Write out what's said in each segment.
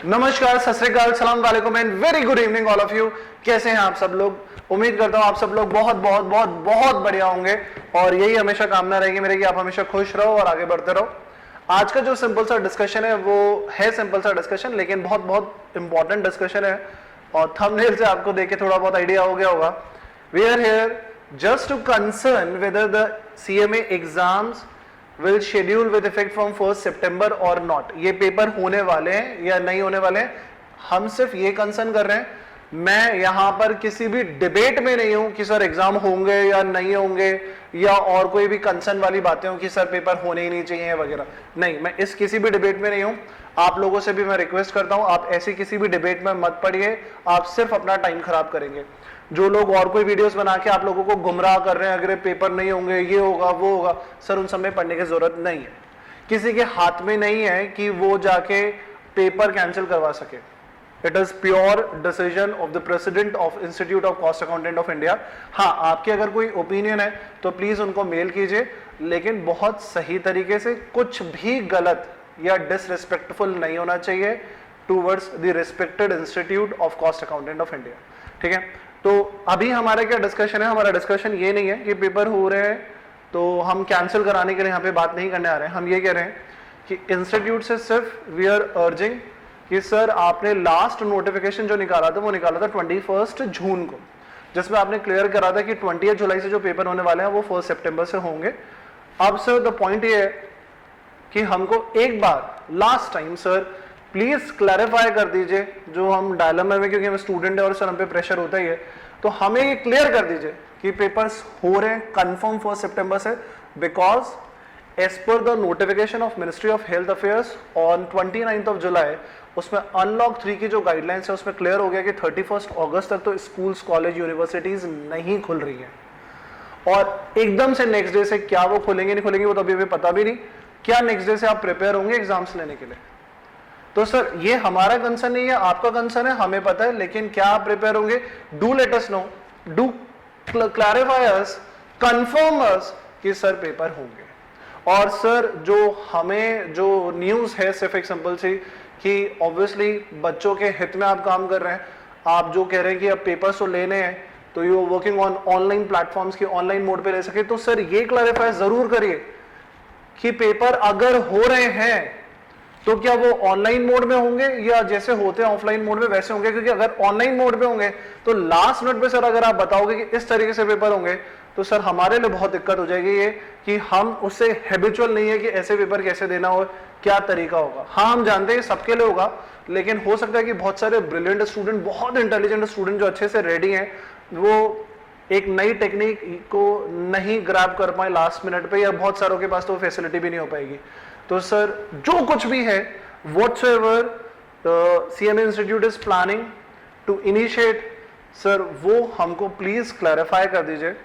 नमस्कार, सत श्री अकाल, सलाम वालेकुम and very good evening all of you. कैसे हैं आप सब लोग? उम्मीद करता हूं आप सब लोग बहुत बहुत बहुत बहुत बढ़िया होंगे और यही हमेशा कामना रहेगी मेरे कि आप हमेशा खुश रहो और आगे बढ़ते रहो। आज का जो सिंपल सा डिस्कशन है वो है सिंपल सा डिस्कशन, लेकिन बहुत बहुत इंपॉर्टेंट डिस्कशन है और थंबनेल से आपको देख के थोड़ा बहुत आइडिया हो गया होगा। We are here just to concern whether the CMA exams will schedule with effect from 1st September or not। ये पेपर होने वाले हैं या नहीं होने वाले हैं, हम सिर्फ ये कंसर्न कर रहे हैं। मैं यहाँ पर किसी भी डिबेट में नहीं हूं कि सर एग्जाम होंगे या नहीं होंगे या और कोई भी कंसर्न वाली बातें हो कि सर पेपर होने ही नहीं चाहिए वगैरह। नहीं, मैं इस किसी भी डिबेट में नहीं हूं। आप लोगों से भी मैं रिक्वेस्ट करता हूं, आप ऐसी किसी भी डिबेट में मत पड़िए, आप सिर्फ अपना टाइम खराब करेंगे। जो लोग और कोई वीडियोस बना के आप लोगों को गुमराह कर रहे हैं, अगर पेपर नहीं होंगे, ये होगा वो होगा, सर उन सब में पढ़ने की जरूरत नहीं है। किसी के हाथ में नहीं है कि वो जाके पेपर कैंसिल करवा सके। It is pure decision of the president of institute of cost accountant of India. हाँ, आपके अगर कोई ओपिनियन है तो प्लीज उनको मेल कीजिए, लेकिन बहुत सही तरीके से, कुछ भी गलत या डिसरिस्पेक्टफुल नहीं होना चाहिए towards the respected institute of cost accountant of India. ठीक है, तो अभी हमारा क्या डिस्कशन है? हमारा डिस्कशन ये नहीं है कि पेपर हो रहे हैं तो हम कैंसिल कराने के लिए यहाँ पे बात नहीं करने आ रहे हैं। हम ये कह रहे हैं कि इंस्टीट्यूट से सिर्फ वी आर अर्जिंग कि सर आपने लास्ट नोटिफिकेशन जो निकाला था वो निकाला था 21 जून को, जिसमें आपने क्लियर करा था कि 20 जुलाई से जो पेपर होने वाले हैं वो 1 सितंबर से होंगे। अब सर द पॉइंट ये है कि हमको एक बार last time sir please clarify कर दीजिए, जो हम डायलेमा में, क्योंकि हम स्टूडेंट है और सर हम पे प्रेशर होता ही है, तो हमें ये क्लियर कर दीजिए कि पेपर्स हो रहे हैं कंफर्म 1 सितंबर से, because as per the notification of ministry of health affairs on 29 July, उसमें अनलॉक 3 की जो गाइडलाइंस है उसमें क्लियर हो गया कि 31 अगस्त तक तो स्कूल्स, कॉलेज, यूनिवर्सिटीज नहीं खुल रही है। और एकदम से नेक्स्ट डे से क्या वो खुलेंगे नहीं खुलेंगे वो तो अभी पता भी नहीं। क्या नेक्स्ट डे से आप प्रिपेयर होंगे एग्जाम्स लेने के लिए? तो सर ये हमारा कंसर्न नहीं है, आपका कंसर्न है, हमें पता है, लेकिन क्या आप प्रिपेयर होंगे? Do let us know, do clarify us, confirm us कि सर पेपर होंगे। और सर जो हमें जो न्यूज है सिर्फ एक सिंपल सी कि ऑब्वियसली बच्चों के हित में आप काम कर रहे हैं। आप जो कह रहे हैं कि अब पेपर्स तो लेने हैं तो you working on online platforms की ऑनलाइन मोड पे ले सके, तो सर ये क्लैरिफाई जरूर करिए कि पेपर अगर हो रहे हैं तो क्या वो ऑनलाइन मोड में होंगे या जैसे होते हैं ऑफलाइन मोड में वैसे होंगे? क्योंकि अगर ऑनलाइन मोड में होंगे तो लास्ट मिनट पे सर अगर आप बताओगे कि इस तरीके से पेपर होंगे तो सर हमारे लिए बहुत दिक्कत हो जाएगी ये कि हम उससे हैबिचुअल नहीं है कि ऐसे पेपर कैसे देना हो, क्या तरीका होगा। हाँ, हम जानते हैं सबके लिए होगा, लेकिन हो सकता है कि बहुत सारे ब्रिलियंट स्टूडेंट, बहुत इंटेलिजेंट स्टूडेंट जो अच्छे से रेडी हैं, वो एक नई टेक्निक को नहीं ग्रैब कर पाए लास्ट मिनट पे, या बहुत सारों के पास तो फैसिलिटी भी नहीं हो पाएगी। तो सर जो कुछ भी है, whatsoever CMA institute is planning to initiate, sir वो हमको प्लीज क्लैरिफाई कर दीजिए।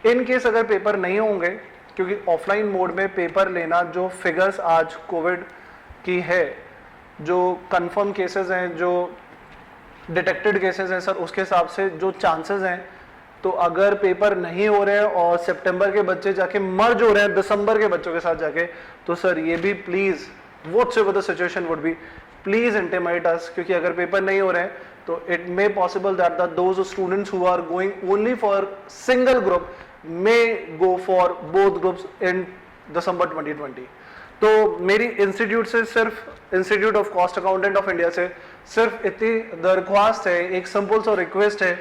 इन केस अगर पेपर नहीं होंगे, क्योंकि ऑफलाइन मोड में पेपर लेना, जो फिगर्स आज कोविड की है, जो कंफर्म केसेस हैं, जो डिटेक्टेड केसेस हैं सर, उसके हिसाब से जो चांसेस हैं, तो अगर पेपर नहीं हो रहे हैं और सितंबर के बच्चे जाके मर्ज हो रहे हैं दिसंबर के बच्चों के साथ जाके, तो सर ये भी please whatever the situation would be, please intimate us, क्योंकि अगर पेपर नहीं हो रहे हैं तो it may possible that those students who are going only for single group may go for both groups in December 2020। तो मेरी इंस्टीट्यूट से, सिर्फ institute of cost accountant of India से सिर्फ इतनी दरख्वास्त है, एक सिंपल सा रिक्वेस्ट है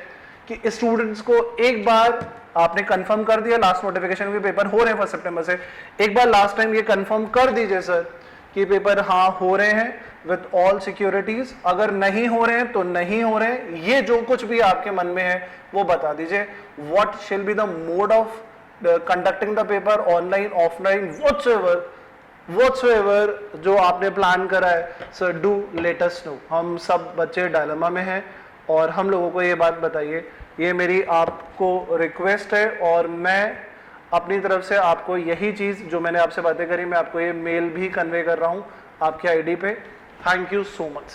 कि स्टूडेंट्स को एक बार आपने कंफर्म कर दिया लास्ट नोटिफिकेशन के पेपर हो रहे हैं 1 सितंबर से, एक बार लास्ट टाइम ये कंफर्म कर दीजिए सर कि पेपर हाँ हो रहे हैं विद ऑल सिक्योरिटीज। अगर नहीं हो रहे हैं तो नहीं हो रहे हैं, ये जो कुछ भी आपके मन में है वो बता दीजिए। What shall be the mode of conducting the paper, online, offline, whatsoever जो आपने प्लान करा है, sir do let us no. हम सब बच्चे डायलेमा में हैं और हम लोगों को ये बात बताइए, ये मेरी आपको रिक्वेस्ट है और मैं अपनी तरफ से आपको यही चीज़ जो मैंने आपसे बातें करी, मैं आपको ये मेल भी कन्वे कर रहा हूँ आपके आईडी पे। Thank you so much.